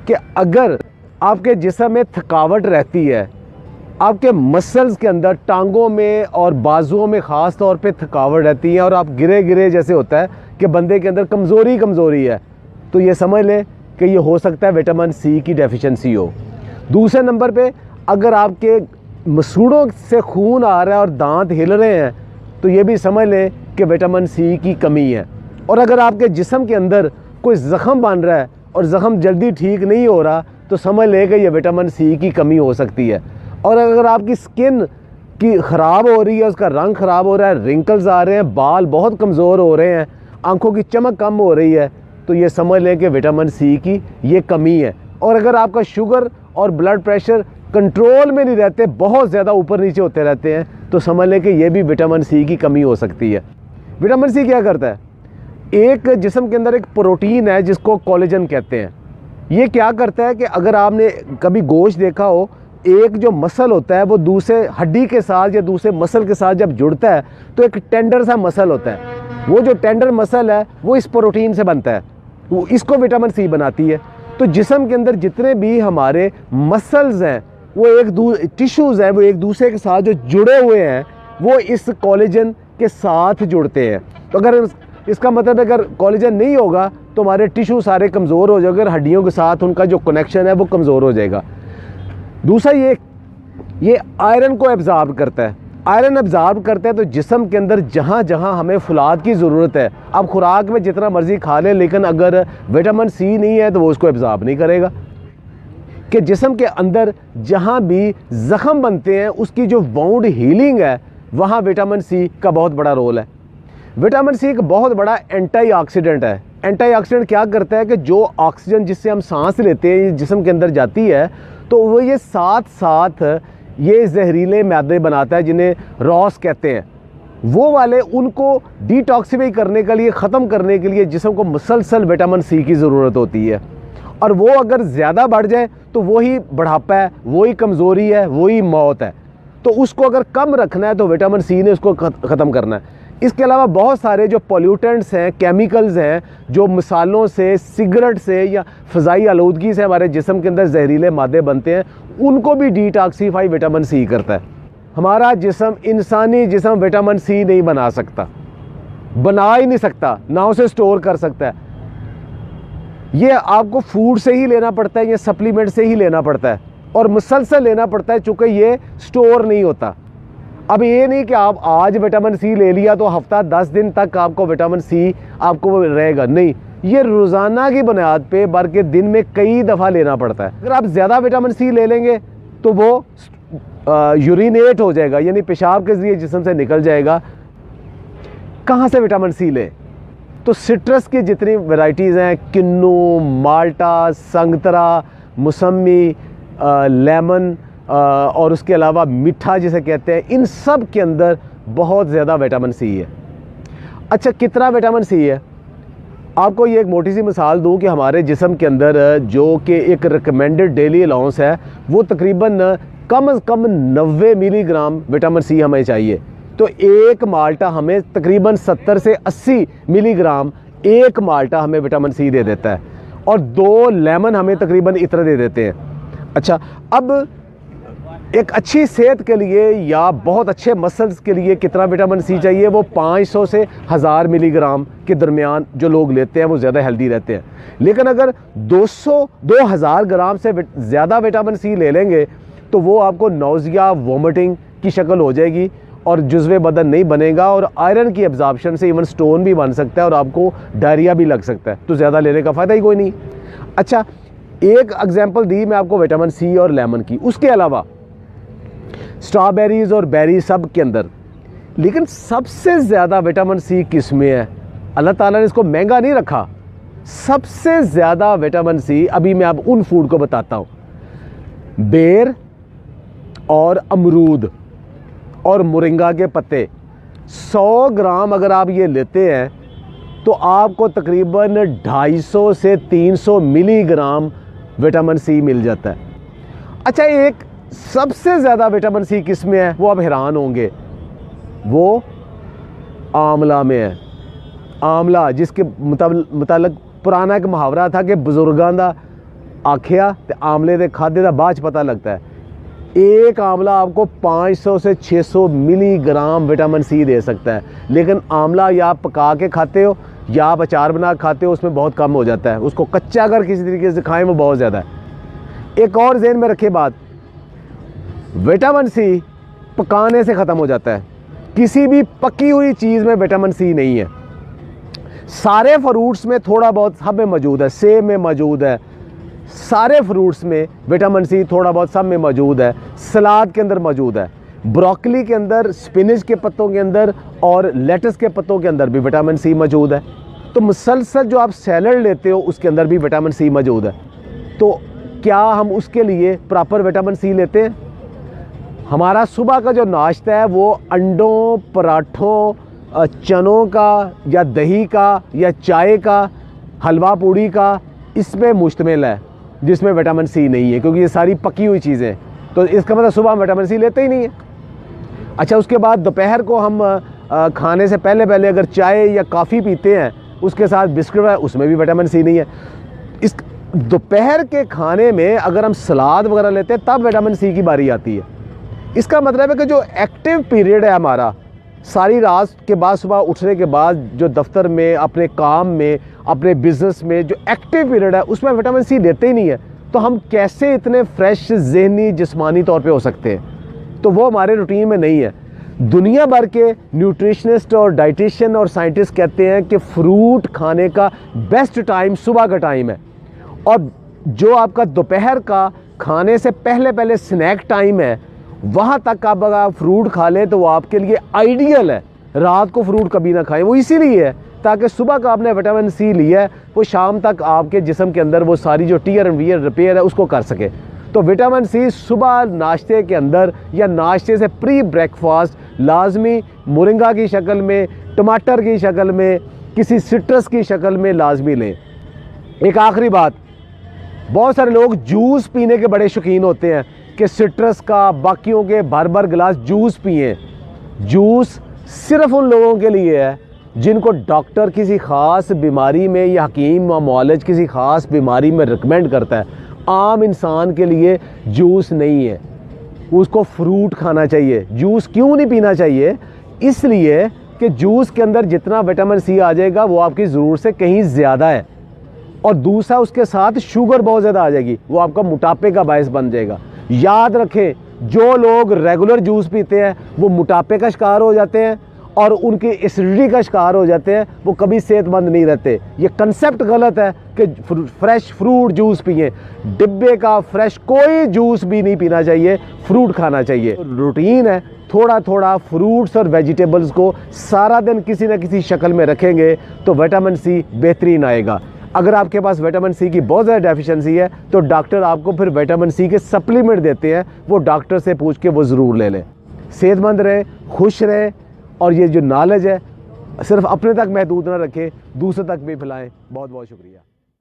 कि अगर आपके जिस्म में थकावट रहती है, आपके मसल्स के अंदर टांगों में और बाजुओं में ख़ास तौर पे थकावट रहती है और आप गिरे गिरे जैसे होता है कि बंदे के अंदर कमज़ोरी है, तो ये समझ लें कि ये हो सकता है विटामिन सी की डेफिशिएंसी हो। दूसरे नंबर पे अगर आपके मसूड़ों से खून आ रहा है और दांत हिल रहे हैं, तो ये भी समझ लें कि विटामिन सी की कमी है। और अगर आपके जिस्म के अंदर कोई ज़ख़म बन रहा है और ज़ख़म जल्दी ठीक नहीं हो रहा, तो समझ लें कि ये विटामिन सी की कमी हो सकती है। और अगर आपकी स्किन की ख़राब हो रही है, उसका रंग ख़राब हो रहा है, रिंकल्स आ रहे हैं, बाल बहुत कमज़ोर हो रहे हैं, आंखों की चमक कम हो रही है, तो ये समझ लें कि विटामिन सी की ये कमी है। और अगर आपका शुगर और ब्लड प्रेशर कंट्रोल में नहीं रहते, बहुत ज़्यादा ऊपर नीचे होते रहते हैं, तो समझ लें कि ये भी विटामिन सी की कमी हो सकती है। विटामिन सी क्या करता है? एक जिस्म के अंदर एक प्रोटीन है जिसको कोलेजन कहते हैं। ये क्या करता है कि अगर आपने कभी गोश्त देखा हो, एक जो मसल होता है वो दूसरे हड्डी के साथ या दूसरे मसल के साथ जब जुड़ता है तो एक टेंडर सा मसल होता है। वो जो टेंडर मसल है वो इस प्रोटीन से बनता है, वो इसको विटामिन सी बनाती है। तो जिस्म के अंदर जितने भी हमारे मसल्स हैं, वो टिश्यूज़ हैं, वो एक दूसरे के साथ जो जुड़े हुए हैं, वो इस कोलेजन के साथ जुड़ते हैं। तो अगर इसका मतलब अगर कोलेजन नहीं होगा तो हमारे टिश्यू सारे कमज़ोर हो जाएंगे, हड्डियों के साथ उनका जो कनेक्शन है वो कमज़ोर हो जाएगा। दूसरा ये आयरन को एब्ज़ॉर्ब करता है। आयरन एब्ज़ॉर्ब करता है तो जिस्म के अंदर जहाँ जहाँ हमें फुलाद की ज़रूरत है, आप खुराक में जितना मर्ज़ी खा लें, लेकिन अगर विटामिन सी नहीं है तो वो उसको एब्ज़ॉर्ब नहीं करेगा। कि जिस्म के अंदर जहाँ भी ज़ख़म बनते हैं उसकी जो वाउंड हीलिंग है, वहाँ विटामिन सी का बहुत बड़ा रोल है। विटामिन सी एक बहुत बड़ा एंटीऑक्सीडेंट है। एंटीऑक्सीडेंट क्या करता है कि जो ऑक्सीजन जिससे हम सांस लेते हैं जिस्म के अंदर जाती है, तो वो ये साथ साथ ये जहरीले मैदे बनाता है जिन्हें रॉस कहते हैं। वो वाले उनको डिटॉक्सिफाई करने के लिए, ख़त्म करने के लिए जिस्म को मुसलसल विटामिन सी की ज़रूरत होती है। और वो अगर ज़्यादा बढ़ जाए तो वही बुढ़ापा है, वही कमज़ोरी है, वही मौत है। तो उसको अगर कम रखना है तो विटामिन सी ने उसको ख़त्म करना है। इसके अलावा बहुत सारे जो पोल्यूटेंट्स हैं, केमिकल्स हैं, जो मिसालों से, सिगरेट से या फ़ज़ाई आलूदगी से हमारे जिस्म के अंदर जहरीले मादे बनते हैं, उनको भी डिटॉक्सीफाई विटामिन सी करता है। हमारा जिस्म, इंसानी जिस्म विटामिन सी नहीं बना सकता, बना ही नहीं सकता, ना उसे स्टोर कर सकता है। ये आपको फूड से ही लेना पड़ता है, ये सप्लीमेंट से ही लेना पड़ता है और मुसलसल लेना पड़ता है, चूँकि ये स्टोर नहीं होता। अब ये नहीं कि आप आज विटामिन सी ले लिया तो हफ्ता 10 दिन तक आपको विटामिन सी आपको रहेगा, नहीं, ये रोज़ाना की बुनियाद पे बल्कि दिन में कई दफ़ा लेना पड़ता है। अगर आप ज़्यादा विटामिन सी ले लेंगे तो वो यूरिनेट हो जाएगा, यानी पेशाब के ज़रिए जिस्म से निकल जाएगा। कहाँ से विटामिन सी लें? तो सिट्रस की जितनी वैरायटीज़ हैं, किन्नू, माल्टा, संगतरा, मौसमी, लेमन और उसके अलावा मीठा जिसे कहते हैं, इन सब के अंदर बहुत ज़्यादा विटामिन सी है। अच्छा, कितना विटामिन सी है? आपको ये एक मोटी सी मिसाल दूं कि हमारे जिस्म के अंदर जो कि एक रिकमेंडेड डेली अलाउंस है, वो तकरीबन कम से कम 90 मिलीग्राम विटामिन सी हमें चाहिए। तो एक माल्टा हमें तकरीबन 70 से 80 मिलीग्राम एक माल्टा हमें विटामिन सी दे देता है, और 2 लेमन हमें तकरीबन इतना दे देते हैं। अच्छा, अब एक अच्छी सेहत के लिए या बहुत अच्छे मसल्स के लिए कितना विटामिन सी चाहिए? वो 500 से 1000 मिलीग्राम के दरमियान जो लोग लेते हैं वो ज़्यादा हेल्दी रहते हैं। लेकिन अगर 2000 ग्राम से ज़्यादा विटामिन सी ले लेंगे तो वो आपको नौजिया, वोमिटिंग की शक्ल हो जाएगी और जुज़्वे बदन नहीं बनेगा, और आयरन की एब्जॉर्प्शन से इवन स्टोन भी बन सकता है और आपको डायरिया भी लग सकता है। तो ज़्यादा लेने का फ़ायदा ही कोई नहीं। अच्छा, एक एग्जाम्पल दी मैं आपको विटामिन सी और लेमन की, उसके अलावा स्ट्रॉबेरीज़ और बेरी सब के अंदर, लेकिन सबसे ज़्यादा विटामिन सी किस में है? अल्लाह ताला ने इसको महंगा नहीं रखा। सबसे ज़्यादा विटामिन सी, अभी मैं आप उन फूड को बताता हूँ, बेर और अमरूद और मोरिंगा के पत्ते। 100 ग्राम अगर आप ये लेते हैं तो आपको तकरीबन 250 से 300 मिलीग्राम विटामिन सी मिल जाता है। अच्छा, एक सबसे ज़्यादा विटामिन सी किस में है? वो आप हैरान होंगे, वो आंवला में है। आंवला, जिसके मुताबिक पुराना एक मुहावरा था कि बुजुर्गां दा आखिया तो आमले के खादे का बाद पता लगता है। एक आंवला आपको 500 से 600 मिलीग्राम विटामिन सी दे सकता है, लेकिन आंवला या आप पका के खाते हो या आप अचार बना के खाते हो, उसमें बहुत कम हो जाता है। उसको कच्चा अगर किसी तरीके से खाएं वो बहुत ज़्यादा है। एक और ज़हन में रखे बात, विटामिन सी पकाने से ख़त्म हो जाता है। किसी भी पकी हुई चीज़ में विटामिन सी नहीं है। सारे फ्रूट्स में थोड़ा बहुत सब में मौजूद है, सेब में मौजूद है, सारे फ्रूट्स में विटामिन सी थोड़ा बहुत सब में मौजूद है, सलाद के अंदर मौजूद है, ब्रोकली के अंदर, स्पिनच के पत्तों के अंदर और लेटस के पत्तों के अंदर भी विटामिन सी मौजूद है। तो मुसलसल जो आप सैलड लेते हो उसके अंदर भी विटामिन सी मौजूद है। तो क्या हम उसके लिए प्रॉपर विटामिन सी लेते हैं? हमारा सुबह का जो नाश्ता है वो अंडों, पराठों, चनों का या दही का या चाय का, हलवा पूड़ी का, इसमें मुश्तमिल है, जिसमें विटामिन सी नहीं है, क्योंकि ये सारी पकी हुई चीज़ें। तो इसका मतलब सुबह हम विटामिन सी लेते ही नहीं है। अच्छा, उसके बाद दोपहर को हम खाने से पहले अगर चाय या कॉफ़ी पीते हैं, उसके साथ बिस्किट है, उसमें भी विटामिन सी नहीं है। इस दोपहर के खाने में अगर हम सलाद वगैरह लेते हैं तब विटामिन सी की बारी आती है। इसका मतलब है कि जो एक्टिव पीरियड है हमारा, सारी रात के बाद सुबह उठने के बाद जो दफ्तर में, अपने काम में, अपने बिजनेस में जो एक्टिव पीरियड है, उसमें विटामिन सी देते ही नहीं है। तो हम कैसे इतने फ्रेश ज़हनी जिस्मानी तौर पे हो सकते हैं? तो वो हमारे रूटीन में नहीं है। दुनिया भर के न्यूट्रिशनिस्ट और डाइटिशियन और साइंटिस्ट कहते हैं कि फ्रूट खाने का बेस्ट टाइम सुबह का टाइम है, और जो आपका दोपहर का खाने से पहले स्नैक टाइम है, वहाँ तक आप अगर फ्रूट खा लें तो वो आपके लिए आइडियल है। रात को फ्रूट कभी ना खाएं, वो इसीलिए है ताकि सुबह का आपने विटामिन सी लिया है वो शाम तक आपके जिस्म के अंदर वो सारी जो टीयर एंड वियर रिपेयर है उसको कर सके। तो विटामिन सी सुबह नाश्ते के अंदर या नाश्ते से प्री ब्रेकफास्ट लाजमी मोरिंगा की शक्ल में, टमाटर की शक्ल में, किसी सिट्रस की शक्ल में लाजमी लें। एक आखिरी बात, बहुत सारे लोग जूस पीने के बड़े शौकीन होते हैं कि सिट्रस का, बाकियों के भर गिलास जूस पिए। जूस सिर्फ उन लोगों के लिए है जिनको डॉक्टर किसी ख़ास बीमारी में या हकीम व मुआलिज किसी ख़ास बीमारी में रिकमेंड करता है। आम इंसान के लिए जूस नहीं है, उसको फ्रूट खाना चाहिए। जूस क्यों नहीं पीना चाहिए? इसलिए कि जूस के अंदर जितना विटामिन सी आ जाएगा वो आपकी ज़रूरत से कहीं ज़्यादा है, और दूसरा उसके साथ शुगर बहुत ज़्यादा आ जाएगी, वो आपका मोटापे का बायस बन जाएगा। याद रखें, जो लोग रेगुलर जूस पीते हैं वो मोटापे का शिकार हो जाते हैं और उनकी एसिडिटी का शिकार हो जाते हैं, वो कभी सेहतमंद नहीं रहते। ये कंसेप्ट गलत है कि फ्रेश फ्रूट जूस पिए। डिब्बे का फ्रेश कोई जूस भी नहीं पीना चाहिए, फ्रूट खाना चाहिए। रूटीन है, थोड़ा थोड़ा फ्रूट्स और वेजिटेबल्स को सारा दिन किसी न किसी शक्ल में रखेंगे तो विटामिन सी बेहतरीन आएगा। अगर आपके पास विटामिन सी की बहुत ज़्यादा डेफिशिएंसी है तो डॉक्टर आपको फिर विटामिन सी के सप्लीमेंट देते हैं, वो डॉक्टर से पूछ के वो ज़रूर ले लें। सेहतमंद रहें, खुश रहें, और ये जो नॉलेज है सिर्फ अपने तक महदूद ना रखें, दूसरे तक भी फैलाएं। बहुत बहुत शुक्रिया।